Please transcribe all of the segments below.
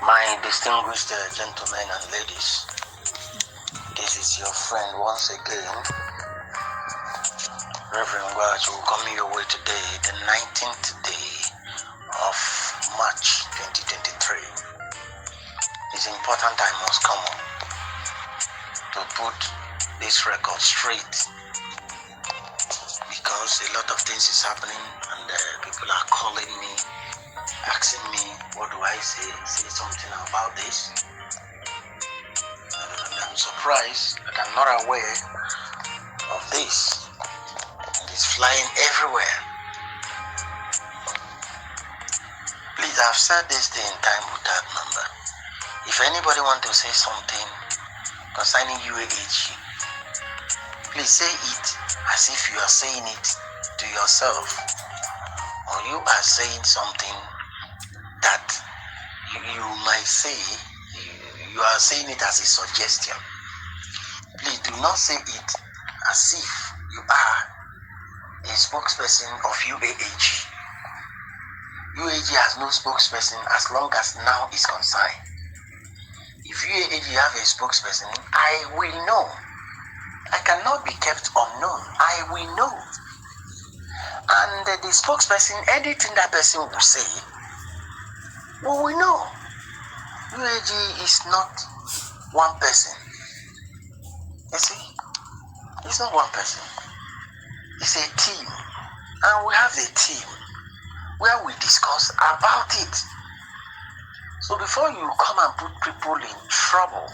My distinguished gentlemen and ladies, this is your friend once again, Reverend Ngwarachu, coming your way today, the 19th day of March 2023. It's important I must come on to put this record straight because a lot of things is happening and people are calling me, asking me, what do I say? Say something about this. And I'm surprised that I'm not aware of this. And it's flying everywhere. Please, I've said this the time without number. If anybody want to say something concerning UAAG, please say it as if you are saying it to yourself, or you are saying something that you might say, you are saying it as a suggestion. Please do not say it as if you are a spokesperson of UAAG. UAAG has no spokesperson as long as now is concerned. If UAAG have a spokesperson, I will know. I cannot be kept unknown. I will know. And the spokesperson, anything that person will say, we will know. UAAG is not one person. You see? It's not one person. It's a team. And we have a team where we discuss about it. So before you come and put people in trouble,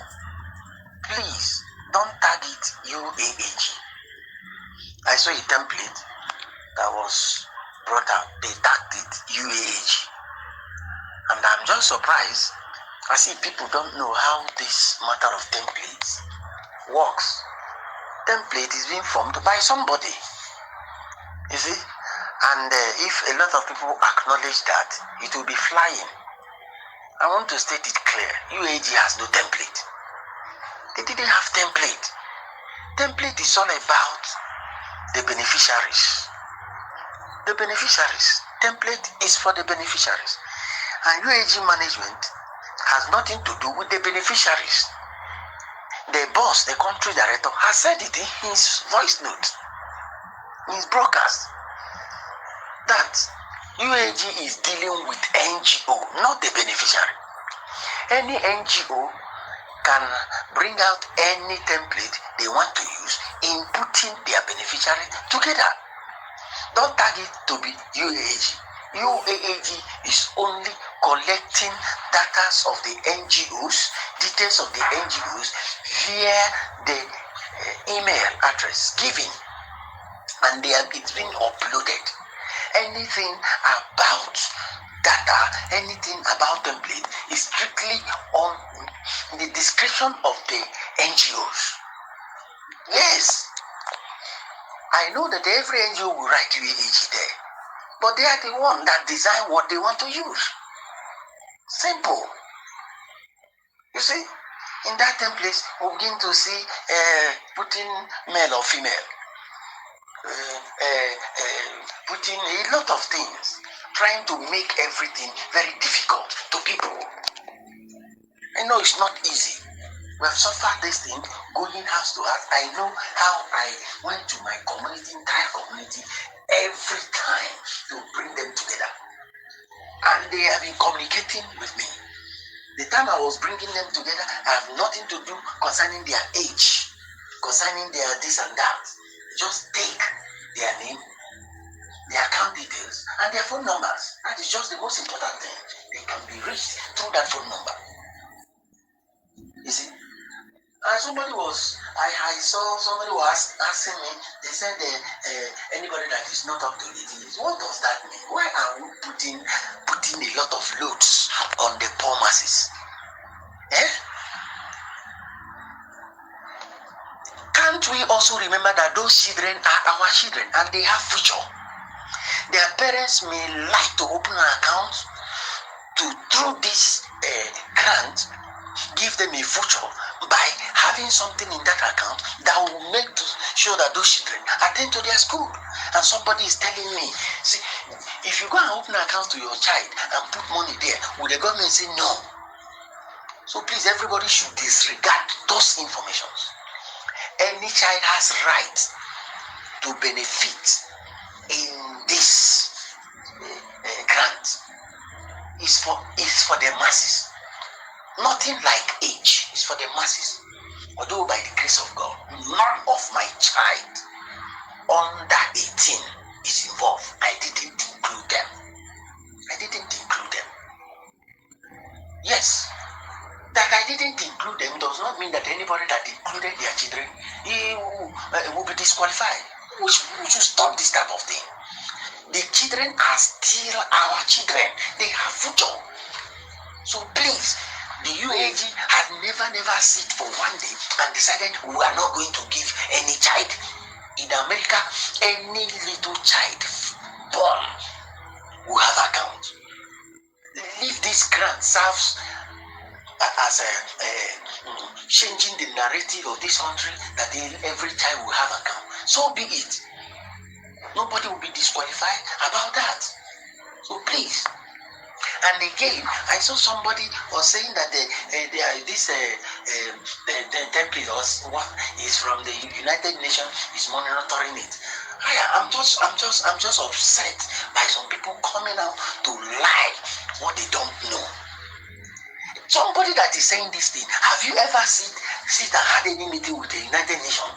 please don't target UAAG. I saw a template that was brought out. They tagged it UAAG. And I'm just surprised. I see people don't know how this matter of templates works. Template is being formed by somebody. You see? And if a lot of people acknowledge that, it will be flying. I want to state it clear. UAAG has no template. They didn't have template. Template is all about the beneficiaries. The beneficiaries. Template is for the beneficiaries. And UAAG management has nothing to do with the beneficiaries. The boss, the country director, has said it in his voice note, in his broadcast, that UAAG is dealing with NGO, not the beneficiary. Any NGO can bring out any template they want to use in putting their beneficiary together. Don't target to be UAAG. UAAG is only collecting data of the NGOs, details of the NGOs via the email address given, and it's been uploaded. Anything about data, anything about template is strictly on the description of the NGOs. Yes, I know that every NGO will write UAAG there, but they are the one that design what they want to use. Simple. You see, in that template, we begin to see putting male or female, putting a lot of things, trying to make everything very difficult to people. I know it's not easy. We have suffered this thing going house to house. I know how I went to my community, entire community, every time to bring them together. And they have been communicating with me. The time I was bringing them together, I have nothing to do concerning their age, concerning their this and that. Just take their name, their account details, and their phone numbers. That is just the most important thing. They can be reached through that phone number. You see? And somebody was, I saw somebody was asking me, they said anybody that is not up to 18 years, what does that mean? Why are we putting a lot of loads on the poor masses? Can't we also remember that those children are our children and they have future? Their parents may like to open an account to, through this grant, give them a future by having something in that account that will make sure that those children attend to their school. And somebody is telling me, see, if you go and open an account to your child and put money there, will the government say no? So please, everybody should disregard those informations. Any child has right to benefit in this grant. It's for the masses. Nothing like age. It's for the masses. Although by the grace of God, none of my child under 18 is involved. I didn't include them. Yes. That I didn't include them does not mean that anybody that included their children will be disqualified. We should stop this type of thing. The children are still our children. They have future. So please, the UAAG has never sit for one day and decided we are not going to give any child. In America, any little child born will have account. If this grant serves as changing the narrative of this country, that every child will have account, so be it. Nobody will be disqualified about that. So please. And again, I saw somebody was saying that this template what is from the United Nations is monitoring it. I'm just upset by some people coming out to lie what they don't know. Somebody that is saying this thing, have you ever sit and had any meeting with the United Nations?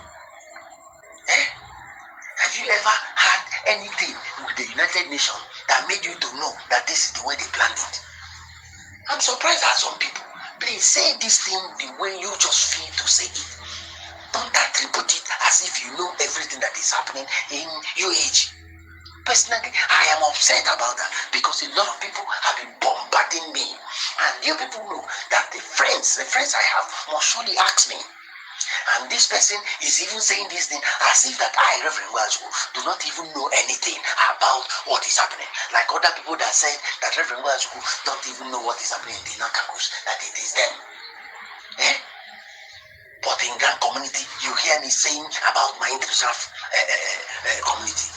Have you ever had anything with the United Nations that made you to know that this is the way they planned it? I'm surprised at some people. Please say this thing the way you just feel to say it. Don't attribute it as if you know everything that is happening in UAAG. Personally, I am upset about that because a lot of people have been bombarding me. And you people know that the friends I have must surely ask me. And this person is even saying this thing as if that I, Reverend Ngwarachuku, do not even know anything about what is happening. Like other people that said that Reverend Ngwarachuku don't even know what is happening in the Nakakus, that it is them. But in Grand community, you hear me saying about my international community.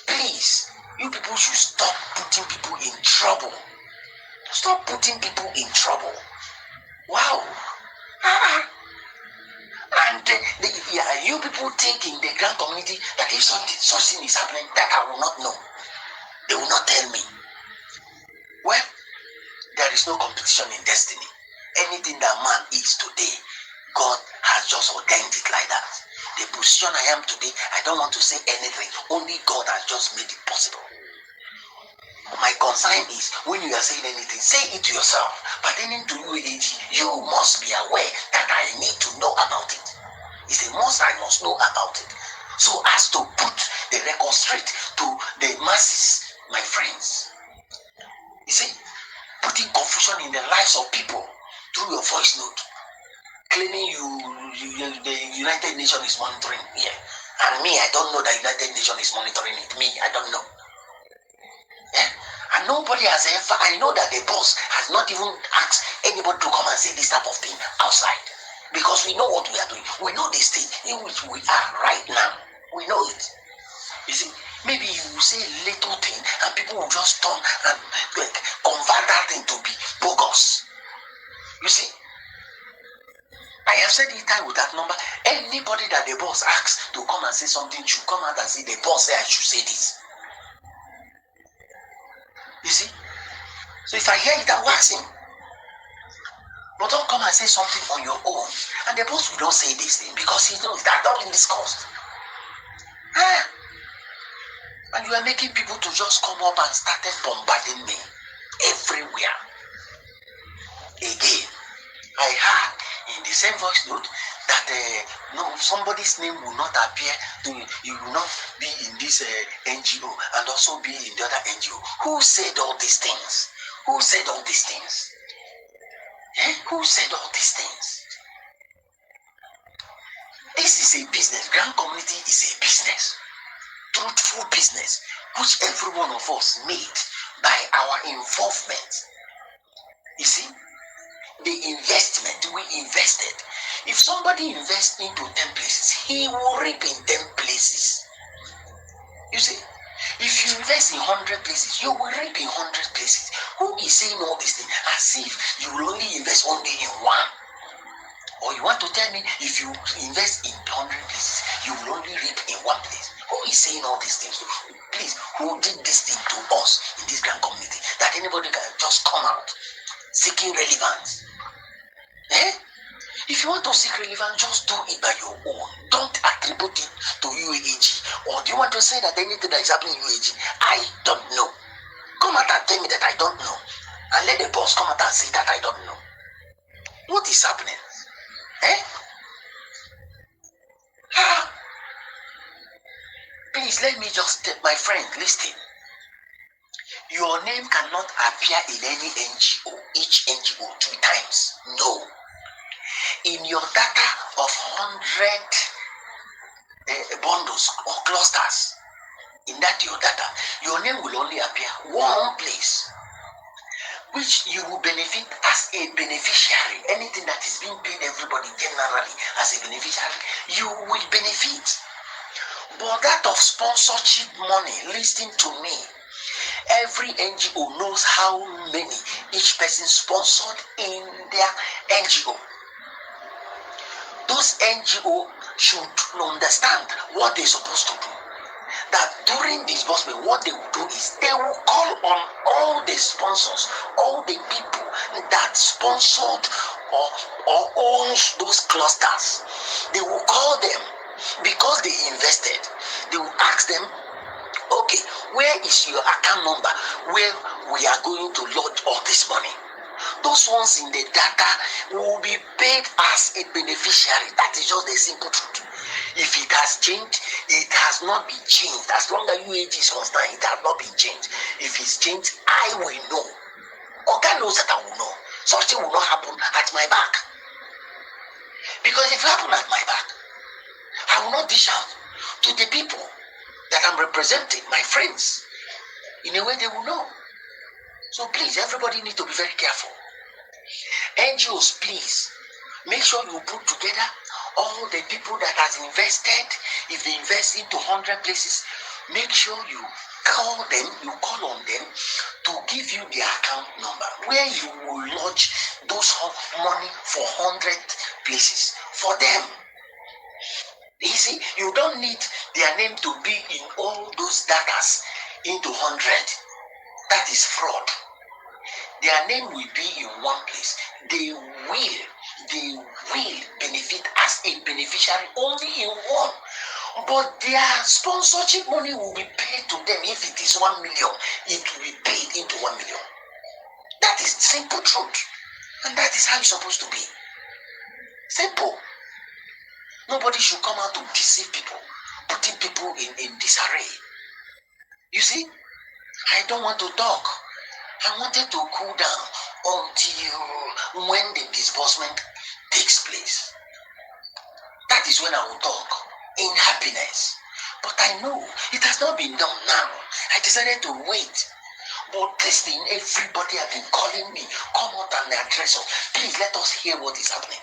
Please, you people should stop putting people in trouble. Stop putting people in trouble. Wow. And you people think in the Grand community that if such thing is happening, that I will not know. They will not tell me. Well, there is no competition in destiny. Anything that man is today, God has just ordained it like that. The position I am today, I don't want to say anything. Only God has just made it possible. My concern is when you are saying anything, say it to yourself. Pertaining to UAAG, you must be aware that I need to know about it. It's a must, I must know about it. So as to put the record straight to the masses, my friends. You see, putting confusion in the lives of people through your voice note, claiming the United Nations is monitoring here. And me, I don't know that United Nations is monitoring it. Me, I don't know. And nobody has ever, I know that the boss has not even asked anybody to come and say this type of thing outside. Because we know what we are doing. We know the state in which we are right now. We know it. You see, maybe you will say a little thing and people will just turn and convert that thing to be bogus. You see, I have said it time with that number. Anybody that the boss asks to come and say something should come out and say, the boss said I should say this. You see? So if I hear it, I'll wax him. But don't come and say something on your own. And the boss will not say this thing because he knows that not in this cost. And you are making people to just come up and started bombarding me everywhere. Again, I heard in the same voice note that somebody's name will not appear you will not be in this NGO and also be in the other NGO. Who said all these things? Who said all these things? Who said all these things? This is a business. Grand community is a business. Truthful business, which every one of us made by our involvement. You see? The investment we invested. If somebody invests into 10 places, he will reap in 10 places. You see, if you invest in 100 places, you will reap in 100 places. Who is saying all these things as if you will only invest only in one? Or you want to tell me if you invest in 100 places, you will only reap in one place? Who is saying all these things? Please, who did this thing to us in this grand community that anybody can just come out seeking relevance? Eh? If you want to seek relevance, just do it by your own. Don't attribute it to UAAG. Or do you want to say that anything that is happening in UAAG, I don't know? Come out and tell me that I don't know. And let the boss come out and say that I don't know. What is happening? Eh? Ah. Please let me just tell my friend, listen. Your name cannot appear in any NGO, each NGO 2 times. No. In your data of 100 bundles or clusters, in that your data, your name will only appear one place, which you will benefit as a beneficiary. Anything that is being paid everybody generally as a beneficiary, you will benefit. But that of sponsorship money, listen to me, every NGO knows how many each person sponsored in their NGO. Those NGO should understand what they're supposed to do. That during disbursement, what they will do is they will call on all the sponsors, all the people that sponsored or owns those clusters. They will call them because they invested. They will ask them, okay, where is your account number where we are going to load all this money? Those ones in the data will be paid as a beneficiary. That is just the simple truth. If it has changed, it has not been changed. As long as UAG is constant, it has not been changed. If it's changed, I will know. Or God knows that I will know. Something will not happen at my back. Because if it happens at my back, I will not dish out to the people that I'm representing, my friends, in a way they will know. So please, everybody needs to be very careful. NGOs, please, make sure you put together all the people that has invested. If they invest into 100 places, make sure you call on them to give you their account number where you will lodge those money for 100 places for them. You see, you don't need their name to be in all those datas into 100. That is fraud. Their name will be in one place. They will benefit as a beneficiary only in one. But their sponsorship money will be paid to them. If it is 1 million, it will be paid into 1 million. That is simple truth. And that is how it's supposed to be. Simple. Nobody should come out to deceive people, putting people in disarray. You see, I don't want to talk. I wanted to cool down until when the disbursement takes place. That is when I will talk in happiness. But I know it has not been done now. I decided to wait. But this thing, everybody has been calling me, come out and address us. Please let us hear what is happening.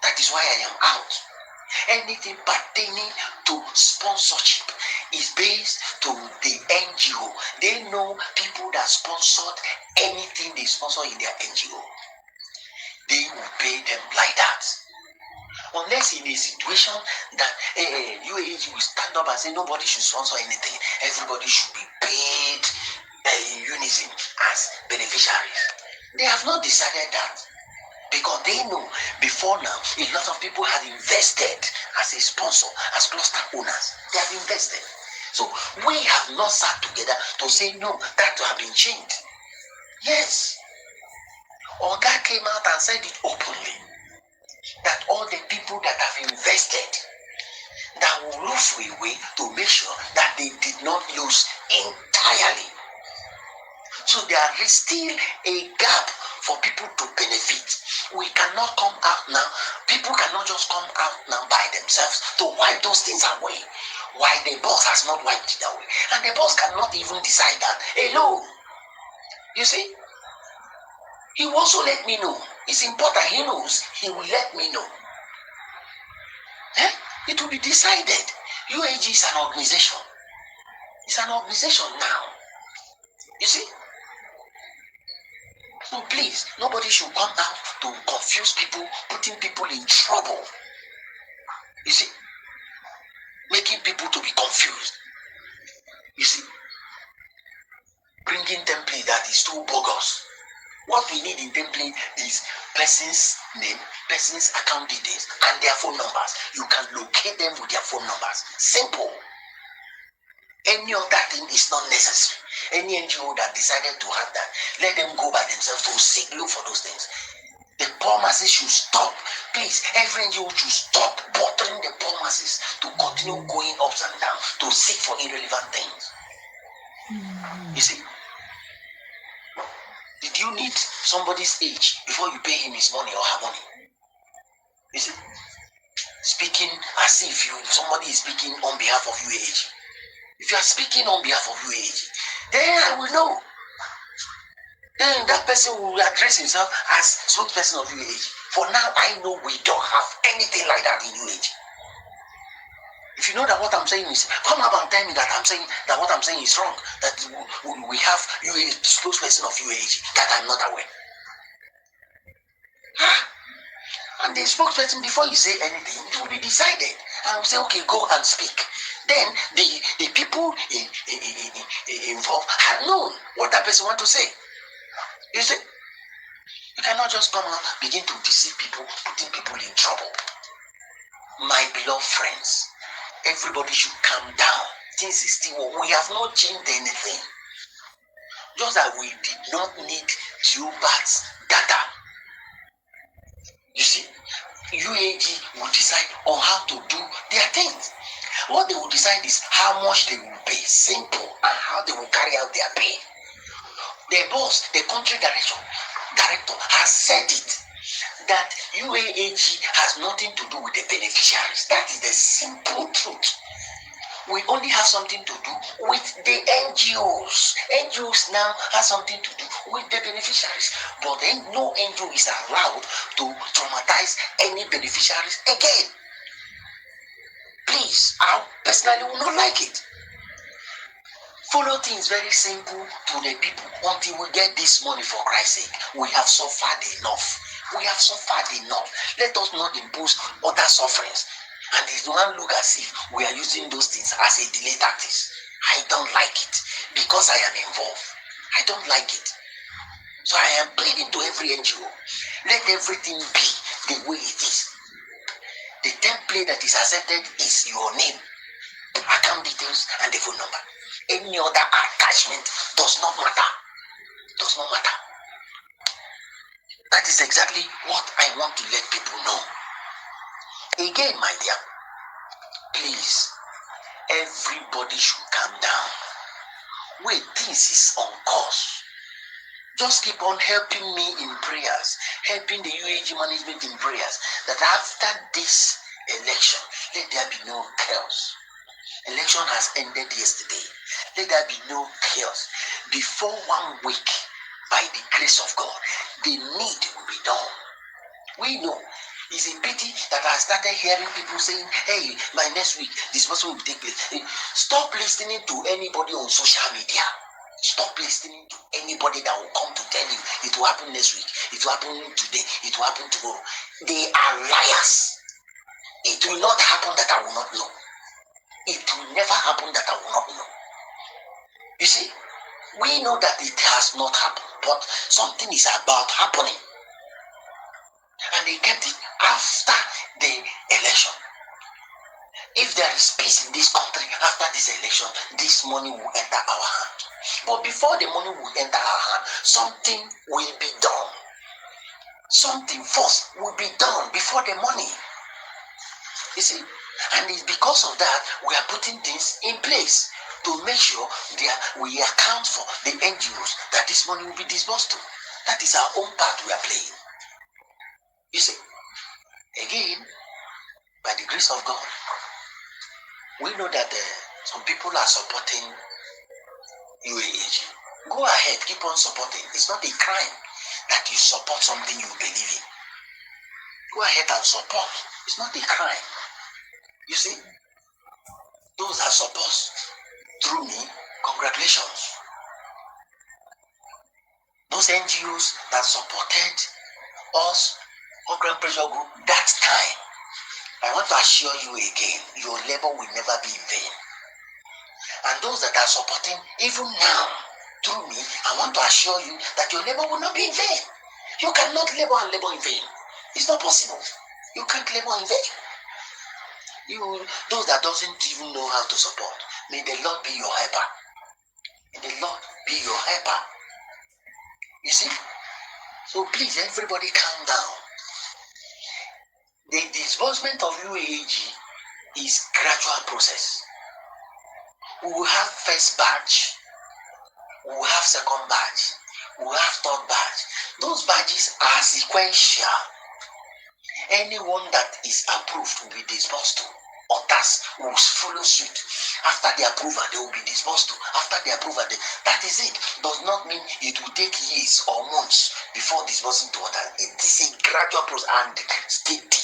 That is why I am out. Anything pertaining to sponsorship is based to the NGO. They know people that sponsored anything they sponsor in their NGO. They will pay them like that. Unless in a situation that UAAG will stand up and say nobody should sponsor anything, everybody should be paid in unison as beneficiaries. They have not decided that. Because they know before now, a lot of people have invested as a sponsor, as cluster owners. They have invested. So we have not sat together to say no, that to have been changed. Yes. Oga came out and said it openly. That all the people that have invested, that will look for a way to make sure that they did not lose entirely. So there is still a gap for people to benefit. We cannot come out now. People cannot just come out now by themselves to wipe those things away. Why the boss has not wiped it away. And the boss cannot even decide that alone. You see? He will also let me know. It's important. He knows. He will let me know. It will be decided. UAG is an organization. It's an organization now. You see? So please, nobody should come out to confuse people, putting people in trouble. You see, making people to be confused. You see, bringing template that is too bogus. What we need in template is person's name, person's account details, and their phone numbers. You can locate them with their phone numbers. Simple. Any of that thing is not necessary. Any NGO that decided to have that, let them go by themselves to look for those things. The poor masses should stop. Please, every NGO should stop bothering the poor masses to continue going ups and down to seek for irrelevant things. You see, did you need somebody's age before you pay him his money or her money? You see, speaking as if somebody is speaking on behalf of UAAG. If you are speaking on behalf of UAAG, then I will know. Then that person will address himself as spokesperson of UAAG. For now, I know we don't have anything like that in UAAG. If you know that what I'm saying is, come up and tell me that I'm saying that what I'm saying is wrong, that we have UAAG, spokesperson of UAAG, that I'm not aware. And the spokesperson, before you say anything, it will be decided. And will say, okay, go and speak. Then the people involved have known what that person wants to say. You see, you cannot just come out, begin to deceive people, putting people in trouble. My beloved friends, everybody should calm down. Things is still, we have not changed anything. Just that we did not need Gilbert's data. You see, UAAG will decide on how to do their things. What they will decide is how much they will pay, simple, and how they will carry out their pay. The boss, the country director has said it, that UAAG has nothing to do with the beneficiaries. That is the simple truth. We only have something to do with the NGOs. NGOs now have something to do with the beneficiaries. But then no NGO is allowed to traumatize any beneficiaries again. Please, I personally will not like it. Follow things very simple to the people until we get this money, for Christ's sake. We have suffered enough. We have suffered enough. Let us not impose other sufferings. And it won't look as if we are using those things as a delay tactics. I don't like it because I am involved. I don't like it. So I am pleading to every NGO. Let everything be the way it is. The template that is accepted is your name, account details, and the phone number. Any other attachment does not matter. Does not matter. That is exactly what I want to let people know. Again, my dear, please, everybody should calm down. Wait, this is on course. Just keep on helping me in prayers, helping the UAAG management in prayers, that after this election, let there be no chaos. Election has ended yesterday. Let there be no chaos. Before 1 week, by the grace of God, the need will be done. We know. It's a pity that I started hearing people saying, hey, by next week, this person will take place. Stop listening to anybody on social media. Stop listening to anybody that will come to tell you it will happen next week, it will happen today, it will happen tomorrow. They are liars. It will not happen that I will not know. It will never happen that I will not know. You see, we know that it has not happened, but something is about happening. And they kept it after the election. If there is peace in this country after this election, this money will enter our hand. But before the money will enter our hand, something will be done. Something first will be done before the money. You see, and it's because of that we are putting things in place to make sure that we account for the NGOs that this money will be disbursed to. That is our own part we are playing. You see, again, by the grace of God, we know that some people are supporting UAAG. Go ahead, keep on supporting. It's not a crime that you support something you believe in. Go ahead and support. It's not a crime. You see, those that support through me, congratulations. those NGOs that supported us, or Grand Pressure Group, that time, I want to assure you again, your labor will never be in vain. And those that are supporting, even now, through me, I want to assure you that your labor will not be in vain. You cannot labor and labor in vain. It's not possible. You can't labor in vain. Those that doesn't even know how to support, may the Lord be your helper. May the Lord be your helper. You see? So please, everybody calm down. The disbursement of UAAG is gradual process. We will have first batch, we will have second batch, we will have third batch. Those batches are sequential. Anyone that is approved will be disbursed to. Others will follow suit. After the approval, they will be disbursed to. After the approval, that is it. Does not mean it will take years or months before disbursing to others. It is a gradual process and steady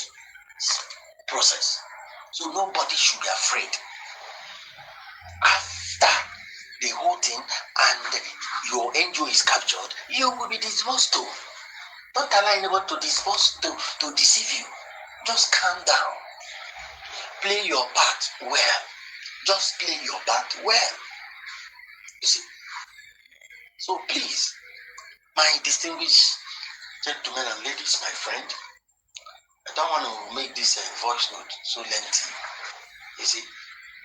process. So nobody should be afraid. After the whole thing and your NGO is captured, you will be disbursed to. Don't allow anybody to deceive you. Just calm down. Play your part well. Just play your part well. You see? So please, my distinguished gentlemen and ladies, my friend, I don't want to make this voice note so lengthy. You see?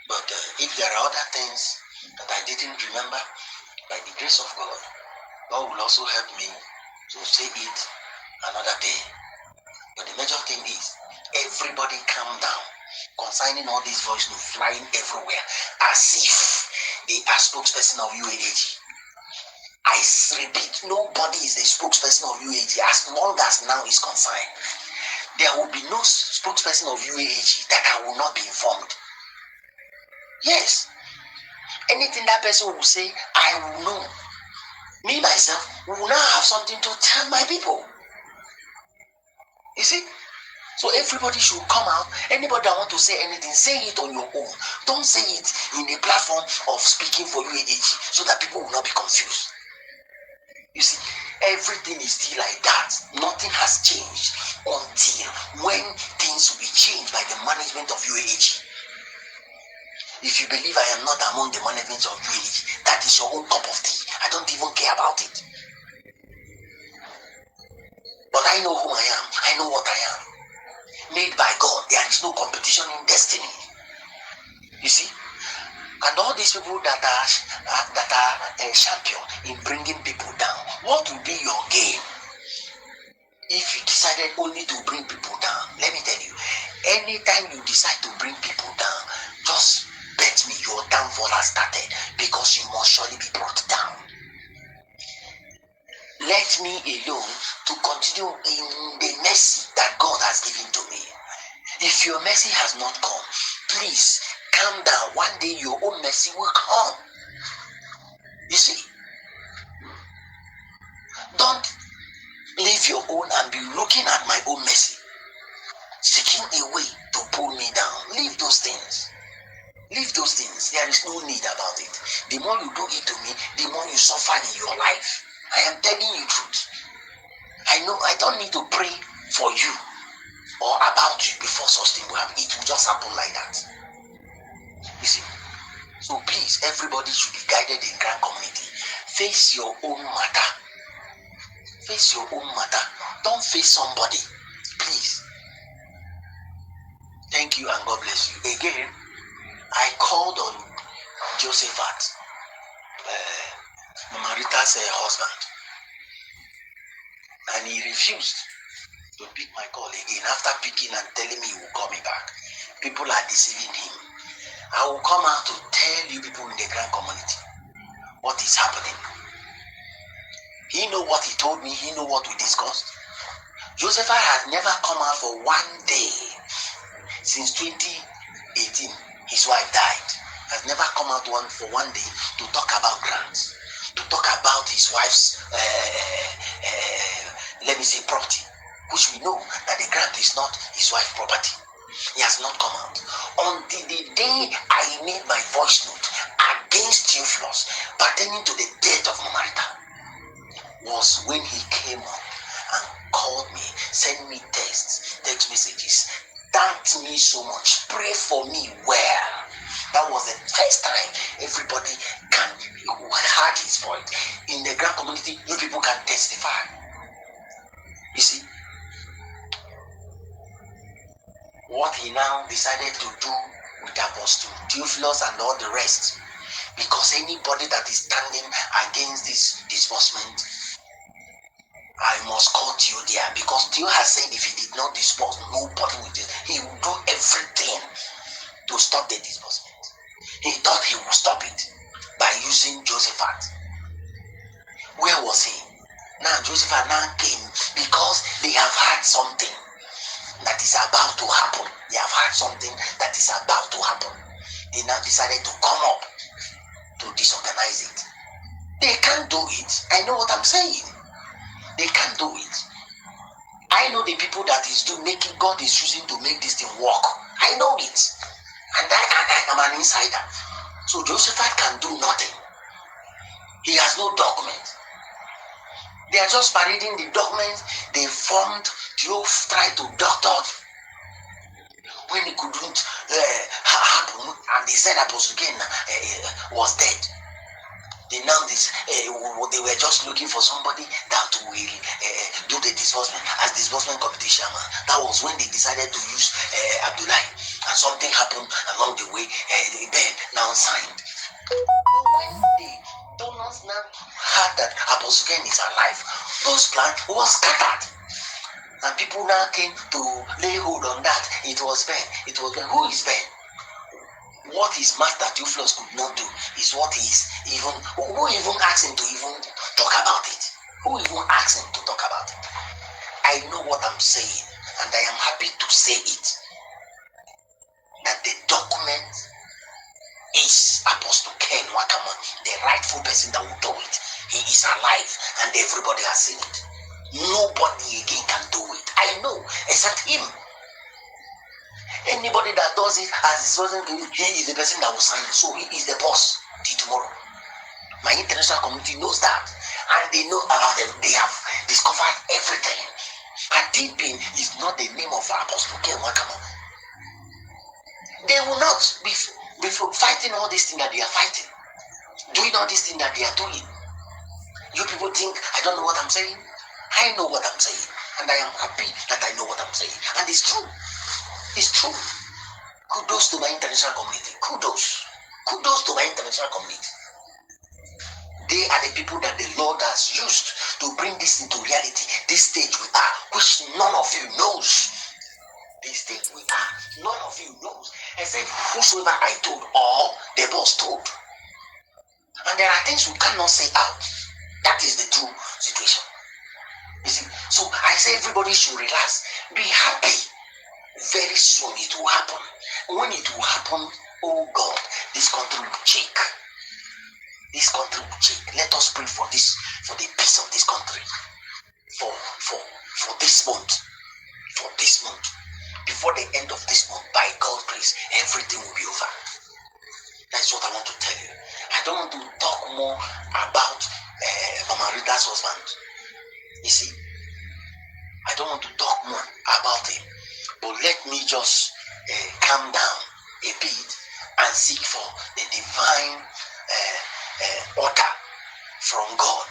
But if there are other things that I didn't remember, by the grace of God, God will also help me to say it another day. But the major thing is, everybody calm down concerning all these voice notes flying everywhere as if they are spokesperson of UAAG. I repeat, nobody is the spokesperson of UAAG as long as now is concerned. There will be no spokesperson of UAAG that I will not be informed. Yes. Anything that person will say, I will know. Me, myself, will now have something to tell my people. You see? So everybody should come out. Anybody that want to say anything, say it on your own. Don't say it in the platform of speaking for UAAG so that people will not be confused. You see, everything is still like that. Nothing has changed until when things will be changed by the management of UAAG. If you believe I am not among the management of UAAG, that is your own cup of tea. I don't even care about it. But I know who I am. I know what I am. Made by God. There is no competition in destiny. You see? And all these people that are champion in bringing people down, what will be your game if you decided only to bring people down? Let me tell you, anytime you decide to bring people down, just bet me your downfall has started, because you must surely be brought down. Let me alone to continue in the mercy that God has given to me. If your mercy has not come, please calm down. One day your own mercy will come. You see, don't leave your own and be looking at my own mercy, seeking a way to pull me down. Leave those things. Leave those things. There is no need about it. The more you do it to me, the more you suffer in your life. I am telling you truth. I know I don't need to pray for you or about you before such thing will happen. It will just happen like that. You see? So please, everybody should be guided in grand community. Face your own matter. Face your own matter. Don't face somebody. Please. Thank you and God bless you. Again, I called on Josephat, Mama Rita's husband, and he refused to pick my call again. After picking and telling me he will call me back, people are deceiving him. I will come out to tell you people in the grand community what is happening. He know what he told me. He know what we discussed. Josephat has never come out for one day since 2018. His wife died. Has never come out for one day to talk about grants, to talk about his wife's let me say property, which we know that the grant is not his wife's property. He has not come out until the day I made my voice note against Theophilus pertaining to the death of Mama Rita. was when he came up and called me, sent me text messages, thanked me so much, pray for me well. That was the first time everybody heard his voice. In the grand community, you people can testify. You see, what he now decided to do with Apostle Theophilus and all the rest, because anybody that is standing against this disbursement, I must call Theo there, because Theo has said if he did not disburse, nobody will do. He will do everything to stop the disbursement. He thought he would stop it by using Josephat. Where was he? Now Josephat now came because they have heard something that is about to happen. They have heard something that is about to happen. They now decided to come up to disorganize it. They can't do it. I know what I'm saying. They can't do it. I know the people that is making, God is using to make this thing work. I know it. And I am an insider. So Josephat can do nothing. He has no document. They are just parading the documents they formed to try to doctor when it couldn't happen, and they said Apostle Ken was dead. They now they were just looking for somebody that will do the disbursement as disbursement committee chairman. That was when they decided to use Abdullahi, and something happened along the way. Ben now signed. But when the donors now heard that Apostle Ken is alive, those plans was scattered. And people now came to lay hold on that. It was Ben. It was Ben. Who is Ben? What his master Theophilus could not do is what he is even. Who even asked him to even talk about it? Who even asked him to talk about it? I know what I'm saying, and I am happy to say it. That the document is Apostle Ken Wakama, the rightful person that will do it. He is alive, and everybody has seen it. Nobody again can do it. I know, except him. Anybody that does it as his person, he is the person that will sign it. So he is the boss till tomorrow. My international community knows that, and they know about them. They have discovered everything. Adipin is not the name of Apostle Ken Wakama. They will not be fighting all these things that they are fighting, doing all these things that they are doing. You people think I don't know what I'm saying? I know what I'm saying, and I am happy that I know what I'm saying, and it's true. It's true. Kudos to my international community. Kudos to my international community. They are the people that the Lord has used to bring this into reality. This stage we are, which none of you knows. This stage we are, none of you knows, except whosoever I told or the boss told. And there are things we cannot say out. That is the true situation. You see, so I say everybody should relax, be happy. Very soon it will happen. When it will happen, oh God, this country will shake. This country will shake. Let us pray for this, for the peace of this country. For this month. For this month. Before the end of this month, by God's grace, everything will be over. That's what I want to tell you. I don't want to talk more about Mama Rita's husband. You see, I don't want to talk more about him. But let me just calm down a bit and seek for the divine order from God.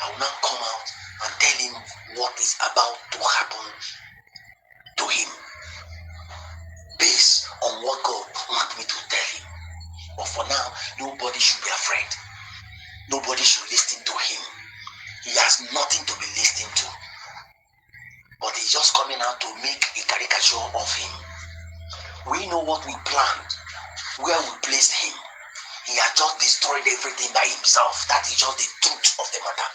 I will now come out and tell him what is about to happen to him based on what God wants me to tell him. But for now, nobody should be afraid. Nobody should listen to him. He has nothing to be listening to. But he's just coming out to make a caricature of him. We know what we planned, where we placed him. He has just destroyed everything by himself. That is just the truth of the matter.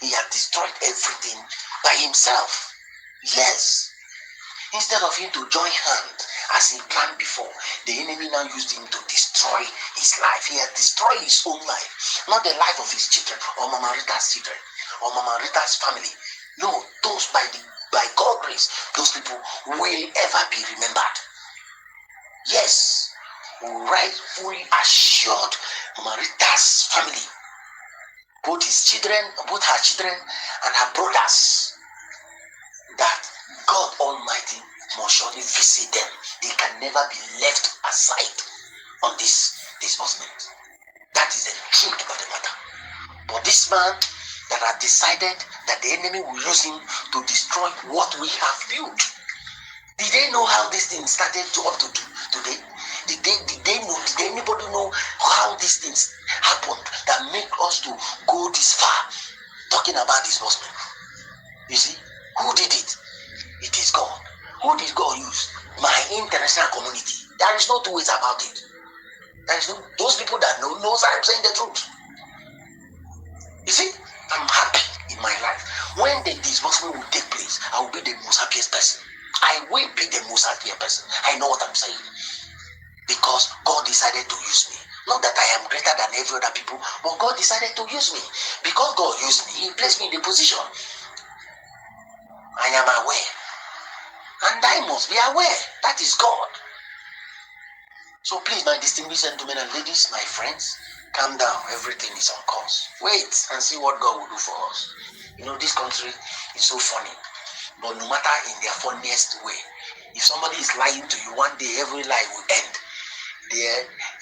He has destroyed everything by himself. Yes. Instead of him to join hand as he planned before, the enemy now used him to destroy his life. He has destroyed his own life, not the life of his children or Mama Rita's children or Mama Rita's family. No, those by God's grace, those people will ever be remembered. Yes, rightfully assured Mama Rita's family both her children, and her brothers, that God Almighty must surely visit them. They can never be left aside on this disbursement. That is the truth of the matter. But this man that had decided that the enemy will use him to destroy what we have built. Did they know how this thing started up to today? Did they know? Did anybody know how these things happened that make us to go this far talking about disbursement? You see, who did it? It is God. Who did God use? My international community. There is no two ways about it. There is no, those people that knows I'm saying the truth. You see, I'm happy in my life. When the disbursement will take place, I will be the most happiest person. I will be the most happiest person. I know what I'm saying. Because God decided to use me. Not that I am greater than every other people, but God decided to use me. Because God used me, He placed me in the position. I am aware. And I must be aware. That is God. So please, my distinguished gentlemen and ladies, my friends, calm down. Everything is on course. Wait and see what God will do for us. You know, this country is so funny. But no matter in their funniest way, if somebody is lying to you, one day every lie will end.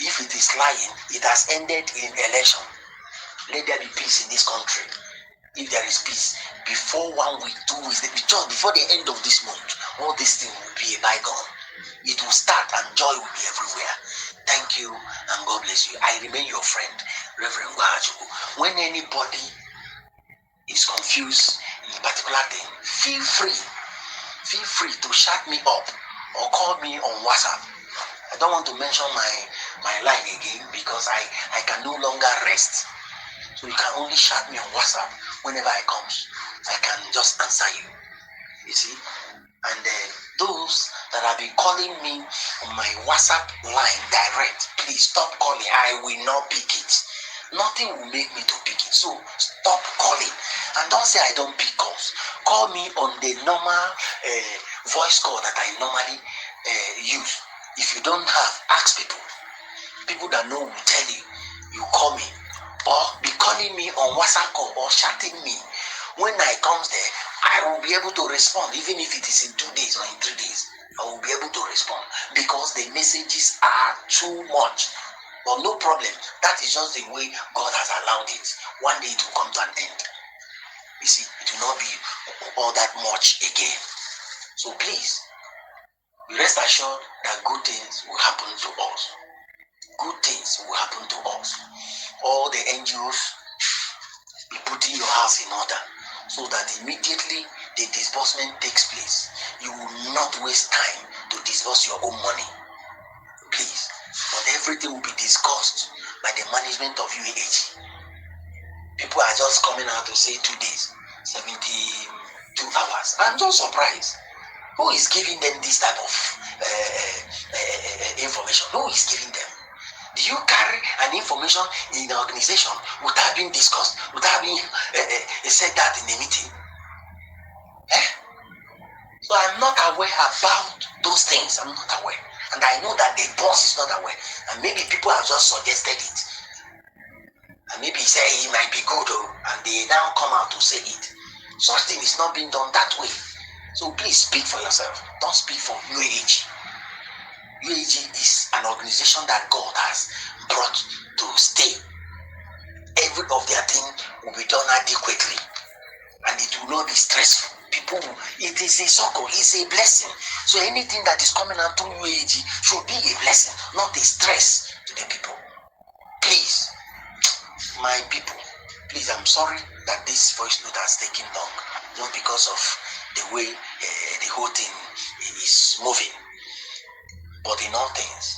If it is lying, it has ended in election. Let there be peace in this country. If there is peace, before 1 week, 2 weeks, just before the end of this month, all this thing will be a bygone. It will start and joy will be everywhere. Thank you and God bless you. I remain your friend, Reverend Ngwarachuku. When anybody is confused in a particular thing, feel free to shut me up or call me on WhatsApp. I don't want to mention my line again because I can no longer rest. So you can only shut me on WhatsApp whenever I comes. I can just answer you. You see? And those that have been calling me on my WhatsApp line direct, please stop calling. I will not pick it. Nothing will make me to pick it. So stop calling. And don't say I don't pick calls. Call me on the normal voice call that I normally use. If you don't have, ask people. People that know will tell you. You call me. Or be calling me on WhatsApp call or chatting me. When I comes there, I will be able to respond, even if it is in 2 days or in 3 days. I will be able to respond because the messages are too much. But no problem. That is just the way God has allowed it. One day it will come to an end. You see, it will not be all that much again. So please, rest assured that good things will happen to us. Good things will happen to us. All the NGOs, be putting your house in order so that immediately the disbursement takes place, you will not waste time to disburse your own money. Please. But everything will be discussed by the management of UAAG. People are just coming out to say 2 days, 72 hours. I'm just surprised. Who is giving them this type of information? Who is giving them? Do you carry an information in an organization without being discussed, without being said that in a meeting? So I'm not aware about those things. I'm not aware. And I know that the boss is not aware. And maybe people have just suggested it. And maybe say it might be good, and they now come out to say it. Such thing is not being done that way. So please speak for yourself. Don't speak for UAAG. UAAG is an organization that God has brought to stay. Every of their thing will be done adequately. And it will not be stressful. People, it is a circle, it's a blessing. So anything that is coming out to UAAG should be a blessing, not a stress to the people. Please, my people, please, I'm sorry that this voice note has taken long, not because of the way the whole thing is moving, but in all things,